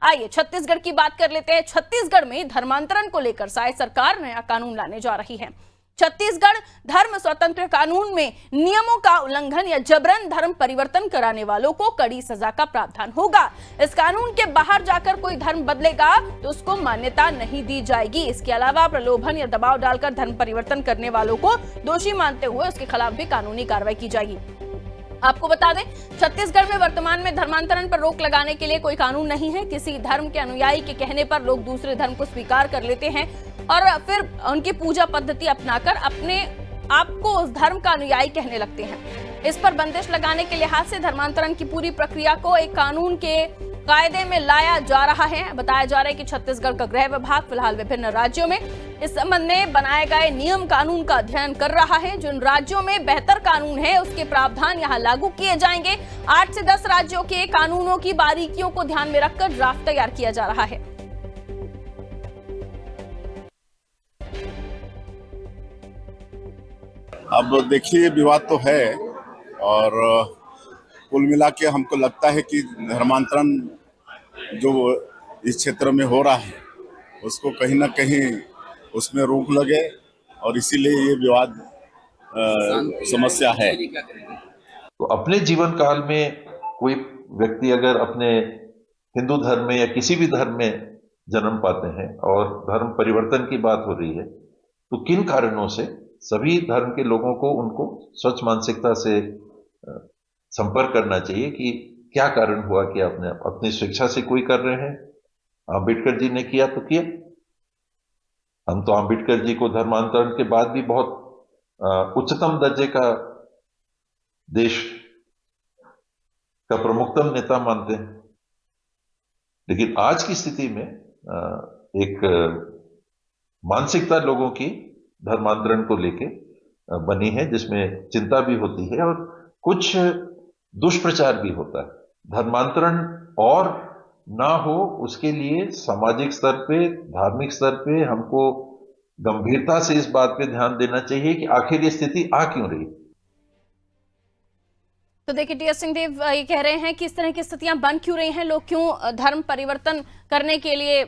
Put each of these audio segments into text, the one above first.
आइए छत्तीसगढ़ की बात कर लेते हैं। छत्तीसगढ़ में धर्मांतरण को लेकर शायद सरकार नया कानून लाने जा रही है। छत्तीसगढ़ धर्म स्वतंत्र कानून में नियमों का उल्लंघन या जबरन धर्म परिवर्तन कराने वालों को कड़ी सजा का प्रावधान होगा। इस कानून के बाहर जाकर कोई धर्म बदलेगा तो उसको मान्यता नहीं दी जाएगी। इसके अलावा प्रलोभन या दबाव डालकर धर्म परिवर्तन करने वालों को दोषी मानते हुए उसके खिलाफ भी कानूनी कार्रवाई की जाएगी। आपको बता दें, छत्तीसगढ़ में वर्तमान में धर्मांतरण पर रोक लगाने के लिए कोई कानून नहीं है। किसी धर्म के अनुयायी के कहने पर लोग दूसरे धर्म को स्वीकार कर लेते हैं और फिर उनकी पूजा पद्धति अपनाकर अपने आप को उस धर्म का अनुयायी कहने लगते हैं। इस पर बंदिश लगाने के लिहाज से धर्मांतरण की पूरी प्रक्रिया को एक कानून के कायदे में लाया जा रहा है। बताया जा रहा है कि छत्तीसगढ़ का गृह विभाग फिलहाल विभिन्न राज्यों में इस संबंध में बनाए गए नियम कानून का अध्ययन कर रहा है। जिन राज्यों में बेहतर कानून है उसके प्रावधान यहां लागू किए जाएंगे। 8 से 10 राज्यों के कानूनों की बारीकियों को ध्यान में रखकर ड्राफ्ट तैयार किया जा रहा है। अब देखिए, विवाद तो है और कुल मिला के हमको लगता है कि धर्मांतरण जो इस क्षेत्र में हो रहा है उसको कहीं ना कहीं उसमें रोक लगे और इसीलिए ये विवाद समस्या है। तो अपने जीवन काल में कोई व्यक्ति अगर अपने हिंदू धर्म में या किसी भी धर्म में जन्म पाते हैं और धर्म परिवर्तन की बात हो रही है, तो किन कारणों से सभी धर्म के लोगों को उनको स्वच्छ मानसिकता से संपर्क करना चाहिए कि क्या कारण हुआ कि आपने अपनी स्वेच्छा से कोई कर रहे हैं। अम्बेडकर जी ने किया तो किया। हम तो अम्बेडकर जी को धर्मांतरण के बाद भी बहुत उच्चतम दर्जे का देश का प्रमुखतम नेता मानते हैं। लेकिन आज की स्थिति में एक मानसिकता लोगों की धर्मांतरण को लेके बनी है, जिसमें चिंता भी होती है और कुछ दुष्प्रचार भी होता है। धर्मांतरण और ना हो उसके लिए सामाजिक स्तर पे, धार्मिक स्तर पे हमको गंभीरता से इस बात पे ध्यान देना चाहिए कि आखिर ये स्थिति आ क्यों रही। तो देखिए, टी.एस. सिंहदेव ये कह रहे हैं कि इस तरह की स्थितियां बन क्यों रही हैं, लोग क्यों धर्म परिवर्तन करने के लिए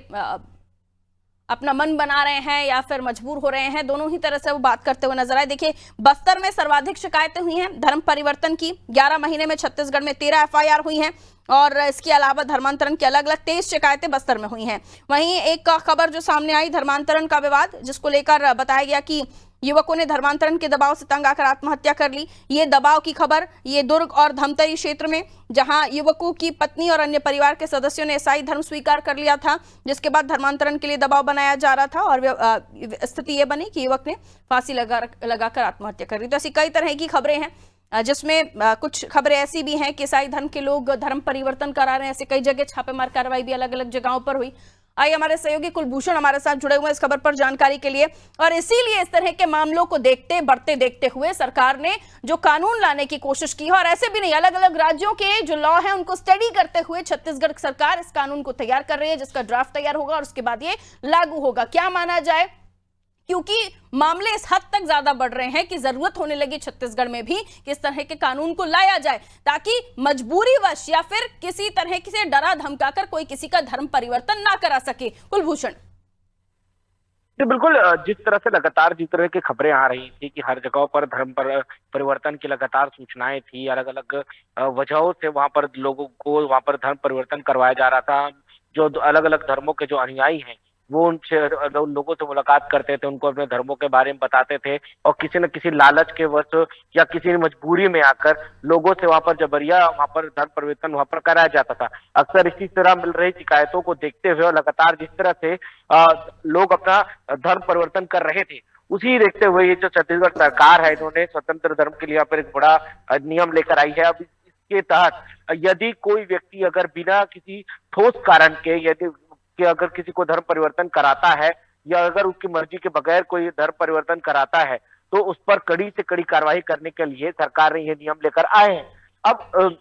अपना मन बना रहे हैं या फिर मजबूर हो रहे हैं। दोनों ही तरह से वो बात करते हुए नजर आए। देखिए, बस्तर में सर्वाधिक शिकायतें हुई हैं धर्म परिवर्तन की। 11 महीने में छत्तीसगढ़ में 13 एफआईआर हुई हैं और इसके अलावा धर्मांतरण की अलग अलग 23 शिकायतें बस्तर में हुई हैं। वहीं एक खबर जो सामने आई, धर्मांतरण का विवाद, जिसको लेकर बताया गया कि युवकों ने धर्मांतरण के दबाव से तंग आकर आत्महत्या कर ली। ये दबाव की खबर ये दुर्ग और धमतरी क्षेत्र में, जहां युवकों की पत्नी और अन्य परिवार के सदस्यों ने ईसाई धर्म स्वीकार कर लिया था, जिसके बाद धर्मांतरण के लिए दबाव बनाया जा रहा था और स्थिति ये बनी कि युवक ने फांसी लगाकर आत्महत्या कर ली। तो ऐसी कई तरह की खबरें हैं, जिसमें कुछ खबरें ऐसी भी हैं कि ईसाई धर्म के लोग धर्म परिवर्तन करा रहे हैं। ऐसे कई जगह छापेमार कार्रवाई भी अलग अलग जगहों पर हुई। आइए हमारे सहयोगी कुलभूषण हमारे साथ जुड़े हुए हैं इस खबर पर जानकारी के लिए। और इसीलिए इस तरह के मामलों को बढ़ते देखते हुए सरकार ने जो कानून लाने की कोशिश की है, और ऐसे भी नहीं, अलग अलग राज्यों के जो लॉ है उनको स्टडी करते हुए छत्तीसगढ़ सरकार इस कानून को तैयार कर रही है, जिसका ड्राफ्ट तैयार होगा और उसके बाद ये लागू होगा। क्या माना जाए, क्योंकि मामले इस हद तक ज्यादा बढ़ रहे हैं कि जरूरत होने लगी छत्तीसगढ़ में भी कि इस तरह के कानून को लाया जाए, ताकि मजबूरीवश या फिर किसी तरह से डरा धमकाकर कोई किसी का धर्म परिवर्तन ना करा सके। कुलभूषण जी बिल्कुल, जिस तरह से लगातार जिस तरह की खबरें आ रही थी कि हर जगह पर धर्म परिवर्तन की लगातार सूचनाएं थी, अलग अलग वजहों से वहां पर लोगों को वहां पर धर्म परिवर्तन करवाया जा रहा था। जो अलग अलग धर्मों के जो अनुयायी हैं वो उन लोगों से मुलाकात करते थे, उनको अपने धर्मों के बारे में बताते थे और किसी न किसी लालच के वश या किसी मजबूरी में आकर लोगों से वहां पर जबरिया वहां पर धर्म परिवर्तन वहां पर कराया जाता था। अक्सर इसी तरह मिल रही शिकायतों को देखते हुए और लगातार जिस तरह से लोग अपना धर्म परिवर्तन कर रहे थे, उसी देखते हुए ये जो छत्तीसगढ़ सरकार है, इन्होंने स्वतंत्र धर्म के लिए यहाँ पर एक बड़ा नियम लेकर आई है। अब इसके तहत यदि कोई व्यक्ति अगर बिना किसी ठोस कारण के यदि कि अगर किसी को धर्म परिवर्तन कराता है या अगर उसकी मर्जी के बगैर कोई धर्म परिवर्तन कराता है, तो उस पर कड़ी से कड़ी कार्रवाई करने के लिए सरकार ने यह नियम लेकर आए हैं। अब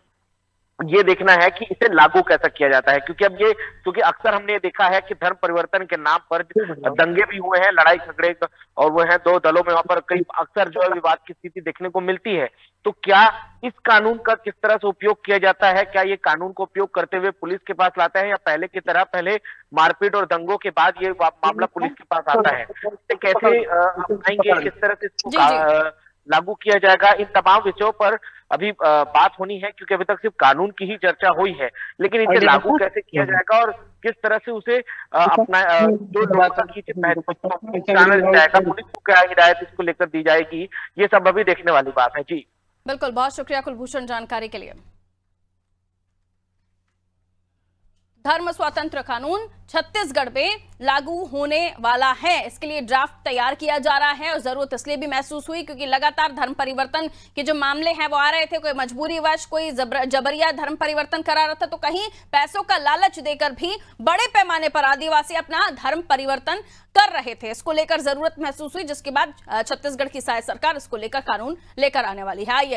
ये देखना है कि इसे लागू कैसा किया जाता है, क्योंकि अक्सर हमने ये देखा है कि धर्म परिवर्तन के नाम पर दंगे भी हुए हैं, लड़ाई झगड़े और वो है दो दलों में वहां पर कई अक्सर जो है विवाद की स्थिति देखने को मिलती है। तो क्या इस कानून का किस तरह से उपयोग किया जाता है? क्या ये कानून को उपयोग करते हुए पुलिस के पास लाता है, या पहले की तरह पहले मारपीट और दंगों के बाद ये मामला पुलिस के पास आता है? इसे कैसे अपनाएंगे, किस तरह से इसको लागू किया जाएगा, इन तमाम विषयों पर अभी बात होनी है, क्योंकि अभी तक सिर्फ कानून की ही चर्चा हुई है, लेकिन इसे लागू कैसे किया जाएगा और किस तरह से उसे अपना जो लोगों तक पहुंचाना जाएगा, पुलिस को क्या हिदायत इसको लेकर दी जाएगी, ये सब अभी देखने वाली बात है। जी बिल्कुल, बहुत शुक्रिया कुलभूषण जानकारी के लिए। धर्म स्वतंत्र कानून छत्तीसगढ़ में लागू होने वाला है, इसके लिए ड्राफ्ट तैयार किया जा रहा है और जरूरत इसलिए भी महसूस हुई क्योंकि लगातार धर्म परिवर्तन के जो मामले हैं वो आ रहे थे। कोई मजबूरीवश कोई जबरिया धर्म परिवर्तन करा रहा था, तो कहीं पैसों का लालच देकर भी बड़े पैमाने पर आदिवासी अपना धर्म परिवर्तन कर रहे थे। इसको लेकर जरूरत महसूस हुई, जिसके बाद छत्तीसगढ़ की शायद सरकार इसको लेकर कानून लेकर आने वाली है। आइए